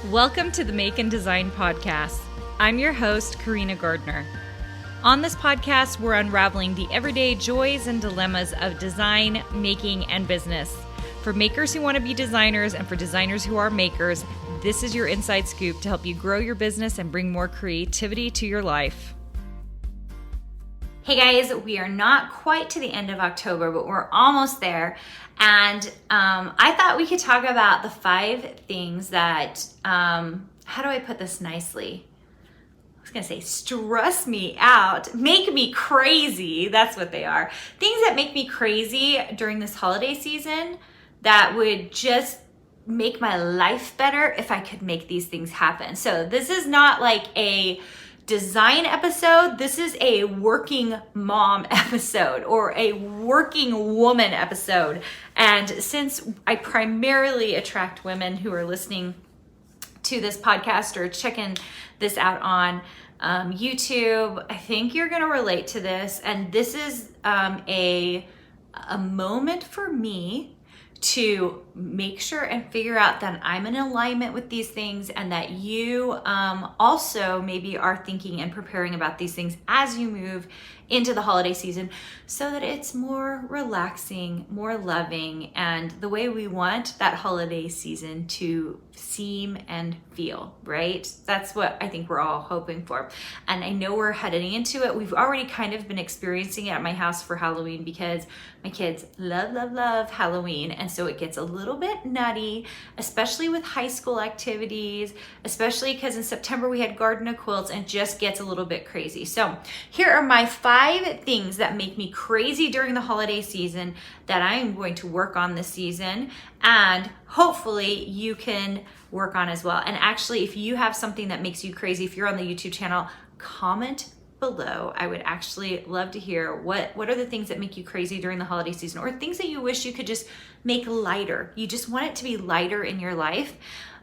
Welcome to the Make and Design Podcast. I'm your host, Carina Gardner. On this podcast, we're unraveling the everyday joys and dilemmas of design, making, and business. For makers who want to be designers and for designers who are makers, this is your inside scoop to help you grow your business and bring more creativity to your life. Hey guys, we are not quite to the end of October, but we're almost there. And I thought we could talk about the 5 things that, how do I put this nicely? I was gonna say stress me out, make me crazy. That's what they are. Things that make me crazy during this holiday season that would just make my life better if I could make these things happen. So this is not like a design episode. This is a working mom episode or a working woman episode. And since I primarily attract women who are listening to this podcast or checking this out on YouTube, I think you're going to relate to this. And this is a moment for me to make sure and figure out that I'm in alignment with these things and that you also maybe are thinking and preparing about these things as you move into the holiday season so that it's more relaxing, more loving, and the way we want that holiday season to seem and feel, right? That's what I think we're all hoping for. And I know we're heading into it. We've already kind of been experiencing it at my house for Halloween because my kids love Halloween. And so it gets a little bit nutty, especially with high school activities, especially because in September we had garden quilts and it just gets a little bit crazy. So here are my 5 things that make me crazy during the holiday season that I am going to work on this season, and hopefully you can work on as well. And actually, if you have something that makes you crazy, if you're on the YouTube channel, comment below. I would actually love to hear what are the things that make you crazy during the holiday season, or things that you wish you could just make lighter. You just want it to be lighter in your life.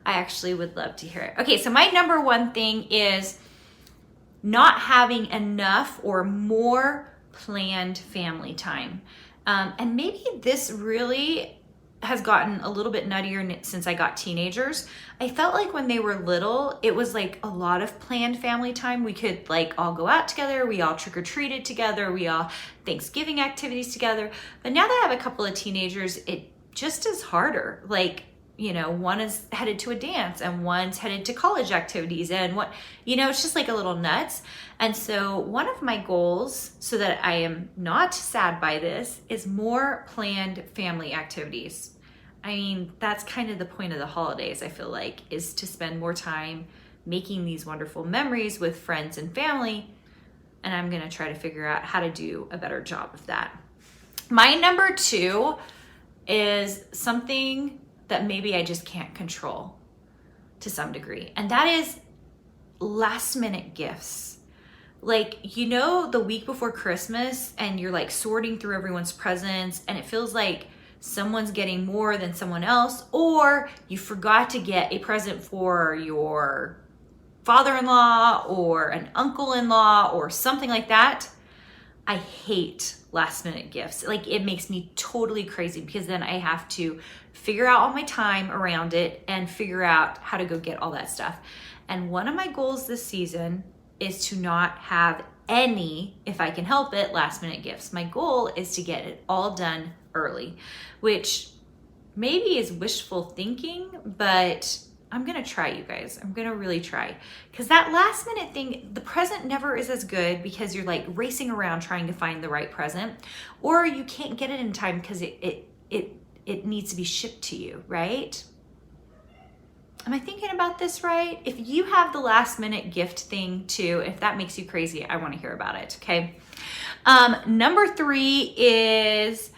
I actually would love to hear it. Okay, so my number 1 thing is not having enough or more planned family time. And maybe this really has gotten a little bit nuttier since I got teenagers. I felt like when they were little, it was like a lot of planned family time. We could like all go out together. We all trick-or-treated together. We all Thanksgiving activities together. But now that I have a couple of teenagers, it just is harder. Like, you know, one is headed to a dance and one's headed to college activities and it's just like a little nuts. And so one of my goals, so that I am not sad by this, is more planned family activities. I mean, that's kind of the point of the holidays, I feel like, is to spend more time making these wonderful memories with friends and family. And I'm going to try to figure out how to do a better job of that. My number 2 is something that maybe I just can't control to some degree. And that is last minute gifts. Like, the week before Christmas and you're like sorting through everyone's presents and it feels like someone's getting more than someone else, or you forgot to get a present for your father-in-law or an uncle-in-law or something like that. I hate last minute gifts. Like, it makes me totally crazy because then I have to figure out all my time around it and figure out how to go get all that stuff. And one of my goals this season is to not have any, if I can help it, last minute gifts. My goal is to get it all done early, which maybe is wishful thinking, but I'm gonna try, you guys. I'm gonna really try. Because that last minute thing, the present never is as good because you're like racing around trying to find the right present, or you can't get it in time because it needs to be shipped to you, right? Am I thinking about this right? If you have the last minute gift thing too, if that makes you crazy, I wanna hear about it, okay? Number 3 is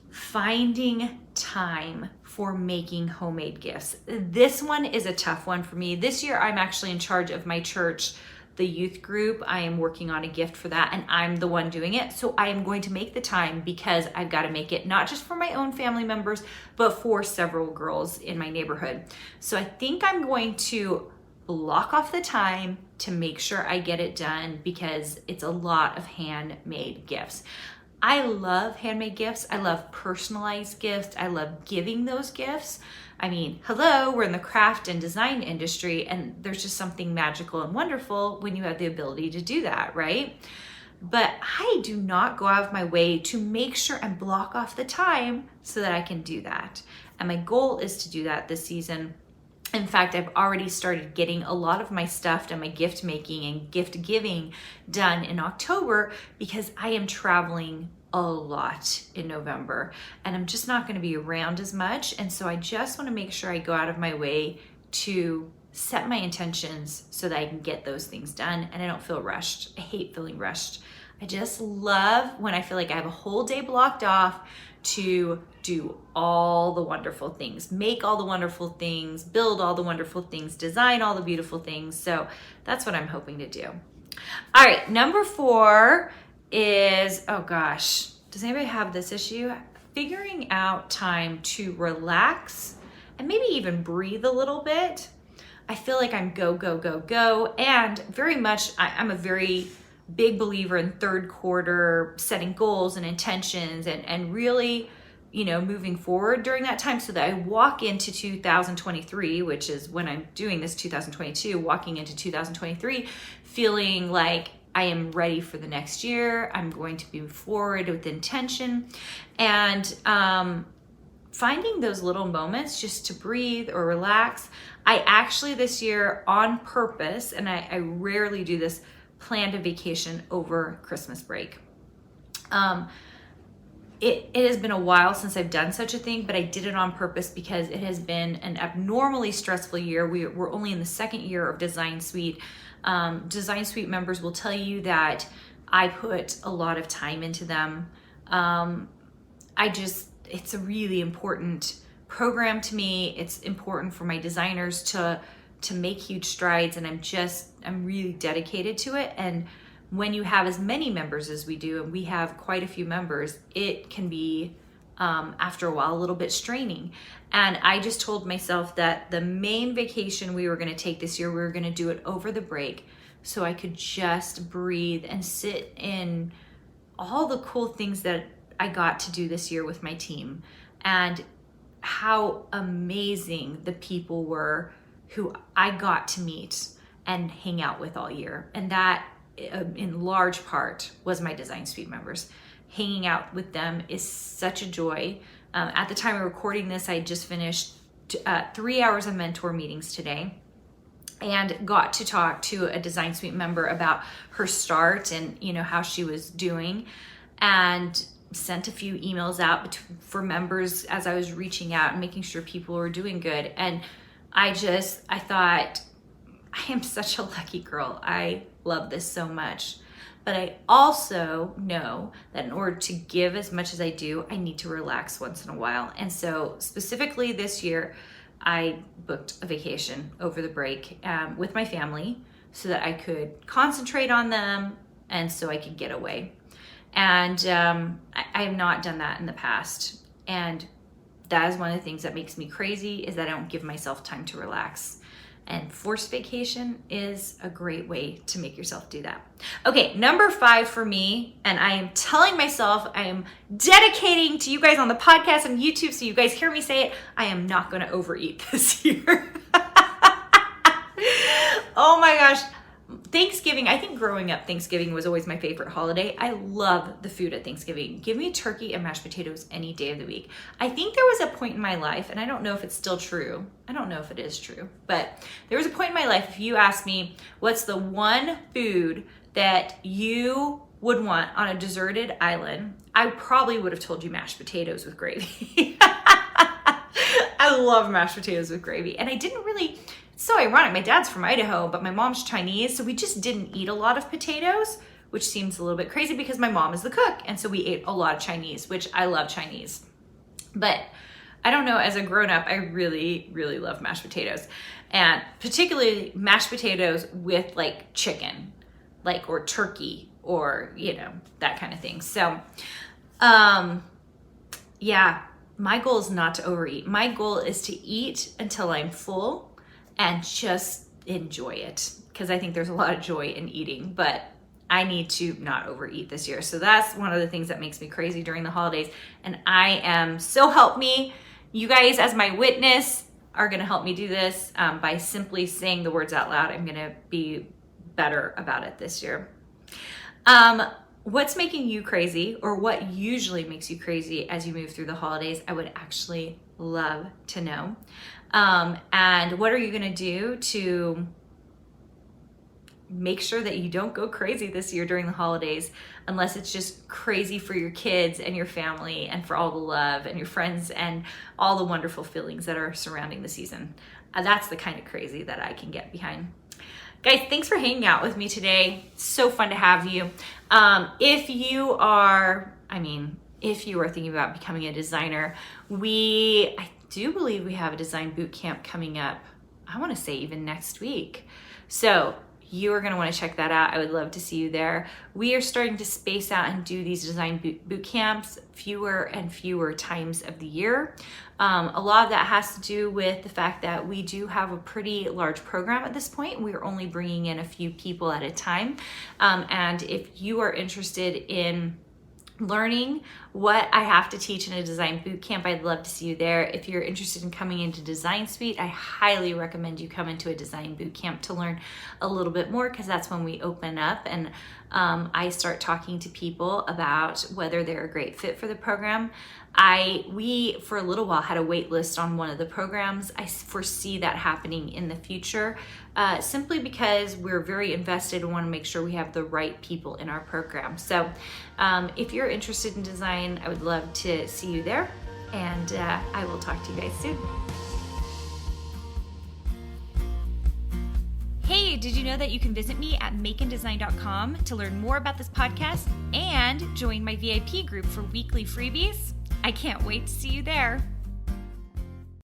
finding time for making homemade gifts. This one is a tough one for me. This year, I'm actually in charge of my church, the youth group. I am working on a gift for that and I'm the one doing it. So I am going to make the time because I've got to make it not just for my own family members, but for several girls in my neighborhood. So I think I'm going to block off the time to make sure I get it done because it's a lot of handmade gifts. I love handmade gifts. I love personalized gifts. I love giving those gifts. I mean, hello, we're in the craft and design industry, and there's just something magical and wonderful when you have the ability to do that, right? But I do not go out of my way to make sure and block off the time so that I can do that. And my goal is to do that this season. In fact, I've already started getting a lot of my stuff and my gift making and gift giving done in October because I am traveling a lot in November and I'm just not going to be around as much. And so I just want to make sure I go out of my way to set my intentions so that I can get those things done and I don't feel rushed. I hate feeling rushed. I just love when I feel like I have a whole day blocked off to do all the wonderful things, make all the wonderful things, build all the wonderful things, design all the beautiful things. So that's what I'm hoping to do. All right, number 4 is, oh gosh, does anybody have this issue? Figuring out time to relax and maybe even breathe a little bit. I feel like I'm go, go, go, go. And very much, I'm a very big believer in third quarter setting goals and intentions and really, moving forward during that time so that I walk into 2023, which is when I'm doing this 2022, walking into 2023, feeling like I am ready for the next year. I'm going to move forward with intention and finding those little moments just to breathe or relax. I actually this year on purpose, and I rarely do this, planned a vacation over Christmas break. It has been a while since I've done such a thing, but I did it on purpose because it has been an abnormally stressful year. We're only in the second year of Design Suite. Design Suite members will tell you that I put a lot of time into them. It's a really important program to me. It's important for my designers to make huge strides, and I'm really dedicated to it. And when you have as many members as we do, and we have quite a few members, it can be, after a while, a little bit straining. And I just told myself that the main vacation we were gonna take this year, we were gonna do it over the break so I could just breathe and sit in all the cool things that I got to do this year with my team and how amazing the people were who I got to meet and hang out with all year. And that in large part was my Design Suite members. Hanging out with them is such a joy. At the time of recording this, I just finished 3 hours of mentor meetings today and got to talk to a Design Suite member about her start and how she was doing, and sent a few emails out for members as I was reaching out and making sure people were doing good. And I thought, I am such a lucky girl. I love this so much. But I also know that in order to give as much as I do, I need to relax once in a while. And so specifically this year, I booked a vacation over the break with my family so that I could concentrate on them and so I could get away. And I have not done that in the past. And that is one of the things that makes me crazy, is that I don't give myself time to relax. And forced vacation is a great way to make yourself do that. Okay, number 5 for me, and I am telling myself, I am dedicating to you guys on the podcast and YouTube so you guys hear me say it, I am not gonna overeat this year. Oh my gosh. Thanksgiving, I think growing up, Thanksgiving was always my favorite holiday. I love the food at Thanksgiving. Give me turkey and mashed potatoes any day of the week. I think there was a point in my life, and I don't know if it's still true. I don't know if it is true, but there was a point in my life, if you asked me, what's the one food that you would want on a deserted island, I probably would have told you mashed potatoes with gravy. I love mashed potatoes with gravy. And I didn't really... It's so ironic. My dad's from Idaho, but my mom's Chinese, so we just didn't eat a lot of potatoes, which seems a little bit crazy because my mom is the cook, and so we ate a lot of Chinese, which I love Chinese. But I don't know, as a grown-up, I really, really love mashed potatoes, and particularly mashed potatoes with like chicken, or turkey, or that kind of thing. So, yeah, my goal is not to overeat. My goal is to eat until I'm full and just enjoy it, because I think there's a lot of joy in eating, but I need to not overeat this year. So that's one of the things that makes me crazy during the holidays. And I am, so help me, you guys as my witness, are going to help me do this by simply saying the words out loud. I'm going to be better about it this year. What's making you crazy, or what usually makes you crazy as you move through the holidays? I would actually love to know. And what are you going to do to make sure that you don't go crazy this year during the holidays, unless it's just crazy for your kids and your family and for all the love and your friends and all the wonderful feelings that are surrounding the season. That's the kind of crazy that I can get behind. Guys, thanks for hanging out with me today. So fun to have you. If you are thinking about becoming a designer, I do believe we have a design boot camp coming up. I want to say even next week. So you are going to want to check that out. I would love to see you there. We are starting to space out and do these design boot camps fewer and fewer times of the year. A lot of that has to do with the fact that we do have a pretty large program at this point. We're only bringing in a few people at a time. And if you are interested in learning what I have to teach in a design boot camp, I'd love to see you there. If you're interested in coming into Design Suite, I highly recommend you come into a design boot camp to learn a little bit more, because that's when we open up and I start talking to people about whether they're a great fit for the program. We for a little while had a wait list on one of the programs. I foresee that happening in the future, simply because we're very invested and want to make sure we have the right people in our program. So if you're interested in design, I would love to see you there, and I will talk to you guys soon. Hey, did you know that you can visit me at makeanddesign.com to learn more about this podcast and join my VIP group for weekly freebies? I can't wait to see you there.